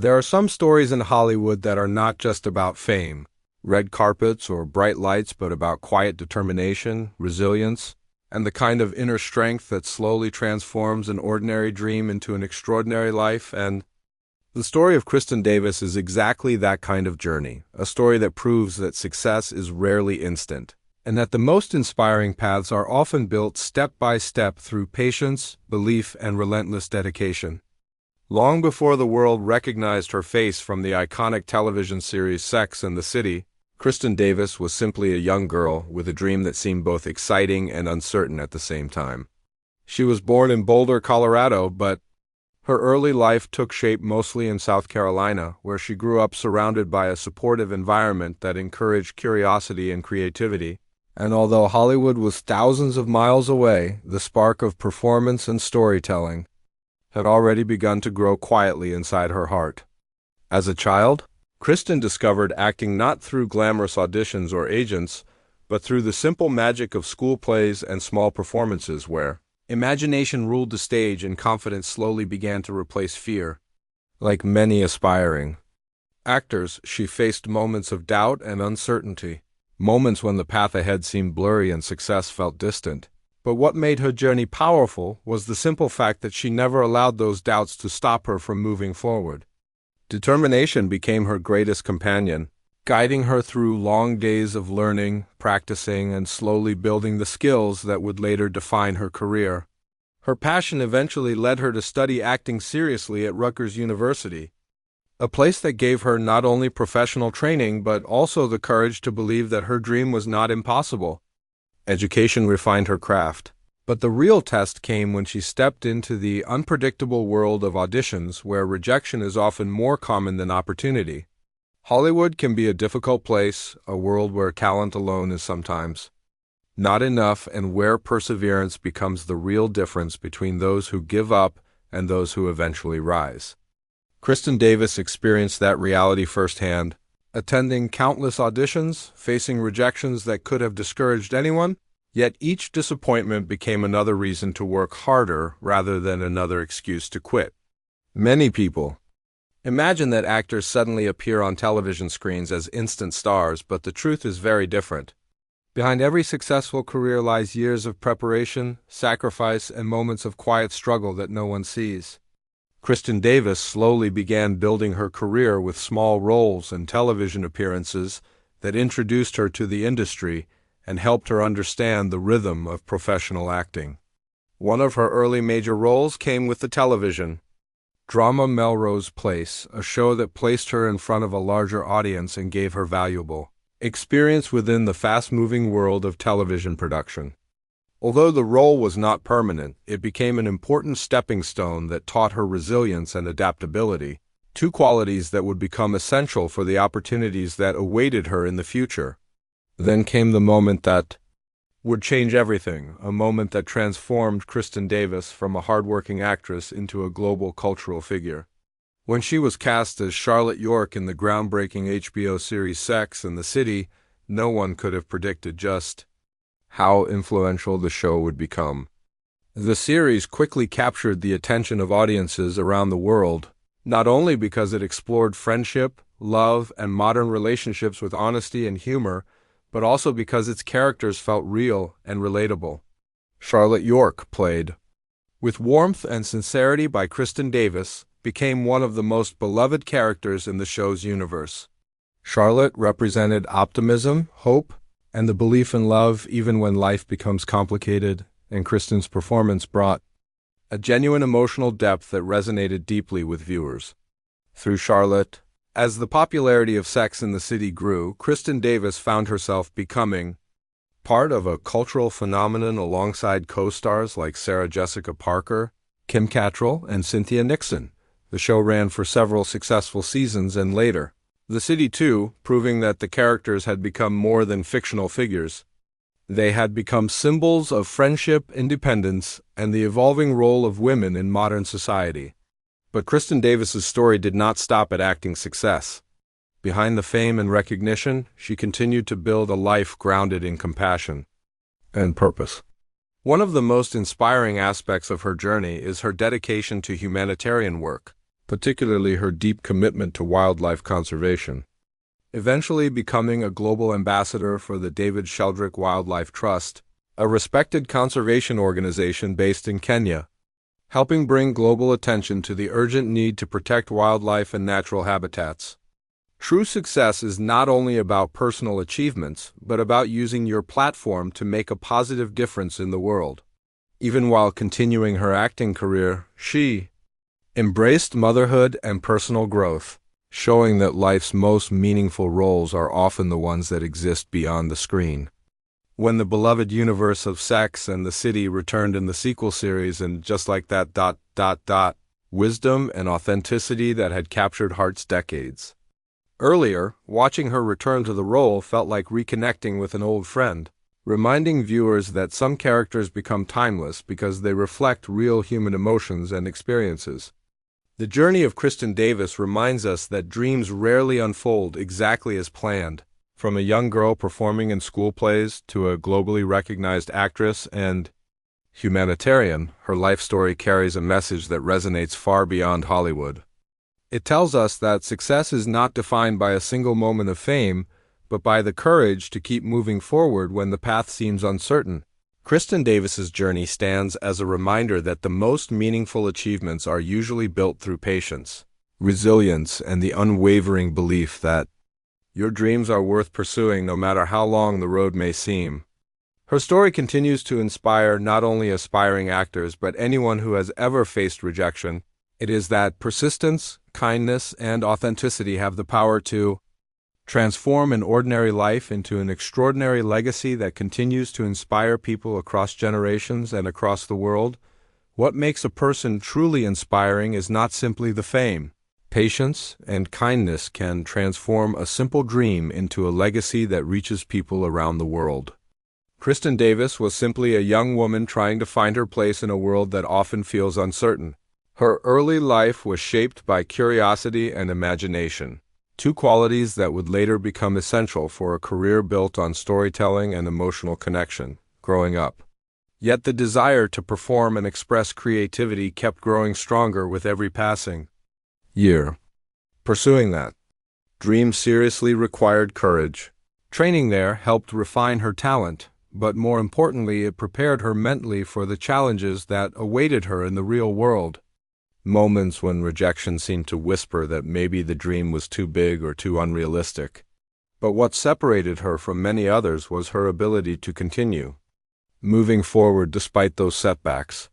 There are some stories in Hollywood that are not just about fame, red carpets or bright lights, but about quiet determination, resilience, and the kind of inner strength that slowly transforms an ordinary dream into an extraordinary life. And the story of Kristin Davis is exactly that kind of journey, a story that proves that success is rarely instant, and that the most inspiring paths are often built step by step through patience, belief, and relentless dedication. Long before the world recognized her face from the iconic television series Sex and the City, Kristin Davis was simply a young girl with a dream that seemed both exciting and uncertain at the same time. She was born in Boulder, Colorado, but her early life took shape mostly in South Carolina, where she grew up surrounded by a supportive environment that encouraged curiosity and creativity. And although Hollywood was thousands of miles away, the spark of performance and storytelling had already begun to grow quietly inside her heart. As a child, Kristin discovered acting not through glamorous auditions or agents, but through the simple magic of school plays and small performances where imagination ruled the stage and confidence slowly began to replace fear. Like many aspiring actors, she faced moments of doubt and uncertainty, moments when the path ahead seemed blurry and success felt distant. But what made her journey powerful was the simple fact that she never allowed those doubts to stop her from moving forward. Determination became her greatest companion, guiding her through long days of learning, practicing, and slowly building the skills that would later define her career. Her passion eventually led her to study acting seriously at Rutgers University, a place that gave her not only professional training but also the courage to believe that her dream was not impossible. Education refined her craft, but the real test came when she stepped into the unpredictable world of auditions where rejection is often more common than opportunity. Hollywood can be a difficult place, a world where talent alone is sometimes not enough, and where perseverance becomes the real difference between those who give up and those who eventually rise. Kristin Davis experienced that reality firsthand, attending countless auditions, facing rejections that could have discouraged anyone, yet each disappointment became another reason to work harder rather than another excuse to quit. Many people imagine that actors suddenly appear on television screens as instant stars, but the truth is very different. Behind every successful career lies years of preparation, sacrifice, and moments of quiet struggle that no one sees. Kristin Davis slowly began building her career with small roles and television appearances that introduced her to the industry and helped her understand the rhythm of professional acting. One of her early major roles came with the television drama Melrose Place, a show that placed her in front of a larger audience and gave her valuable experience within the fast-moving world of television production. Although the role was not permanent, it became an important stepping stone that taught her resilience and adaptability, two qualities that would become essential for the opportunities that awaited her in the future. Then came the moment that would change everything, a moment that transformed Kristin Davis from a hardworking actress into a global cultural figure. When she was cast as Charlotte York in the groundbreaking HBO series Sex and the City, no one could have predicted just how influential the show would become. The series quickly captured the attention of audiences around the world, not only because it explored friendship, love, and modern relationships with honesty and humor, but also because its characters felt real and relatable. Charlotte York, played with warmth and sincerity by Kristin Davis, became one of the most beloved characters in the show's universe. Charlotte represented optimism, hope, and the belief in love even when life becomes complicated, and Kristin's performance brought a genuine emotional depth that resonated deeply with viewers. Through Charlotte, as the popularity of Sex and the City grew, Kristin Davis found herself becoming part of a cultural phenomenon alongside co-stars like Sarah Jessica Parker, Kim Cattrall, and Cynthia Nixon. The show ran for several successful seasons and later, The City too, proving that the characters had become more than fictional figures. They had become symbols of friendship, independence, and the evolving role of women in modern society. But Kristin Davis's story did not stop at acting success. Behind the fame and recognition, she continued to build a life grounded in compassion and purpose. One of the most inspiring aspects of her journey is her dedication to humanitarian work. particularly her deep commitment to wildlife conservation. Eventually becoming a global ambassador for the David Sheldrick Wildlife Trust, a respected conservation organization based in Kenya, helping bring global attention to the urgent need to protect wildlife and natural habitats. True success is not only about personal achievements, but about using your platform to make a positive difference in the world. Even while continuing her acting career, she embraced motherhood and personal growth, showing that life's most meaningful roles are often the ones that exist beyond the screen. When the beloved universe of Sex and the City returned in the sequel series, and just like that, wisdom and authenticity that had captured hearts decades earlier, watching her return to the role felt like reconnecting with an old friend, reminding viewers that some characters become timeless because they reflect real human emotions and experiences. The journey of Kristin Davis reminds us that dreams rarely unfold exactly as planned. From a young girl performing in school plays to a globally recognized actress and humanitarian, her life story carries a message that resonates far beyond Hollywood. It tells us that success is not defined by a single moment of fame, but by the courage to keep moving forward when the path seems uncertain. Kristin Davis's journey stands as a reminder that the most meaningful achievements are usually built through patience, resilience, and the unwavering belief that your dreams are worth pursuing no matter how long the road may seem. Her story continues to inspire not only aspiring actors but anyone who has ever faced rejection. It is that persistence, kindness, and authenticity have the power to transform an ordinary life into an extraordinary legacy that continues to inspire people across generations and across the world. What makes a person truly inspiring is not simply the fame. Patience and kindness can transform a simple dream into a legacy that reaches people around the world. Kristin Davis was simply a young woman trying to find her place in a world that often feels uncertain. Her early life was shaped by curiosity and imagination, two qualities that would later become essential for a career built on storytelling and emotional connection. Growing up, yet the desire to perform and express creativity kept growing stronger with every passing year. Pursuing that dream seriously required courage. Training there helped refine her talent, but more importantly, it prepared her mentally for the challenges that awaited her in the real world. Moments when rejection seemed to whisper that maybe the dream was too big or too unrealistic. But what separated her from many others was her ability to continue moving forward despite those setbacks.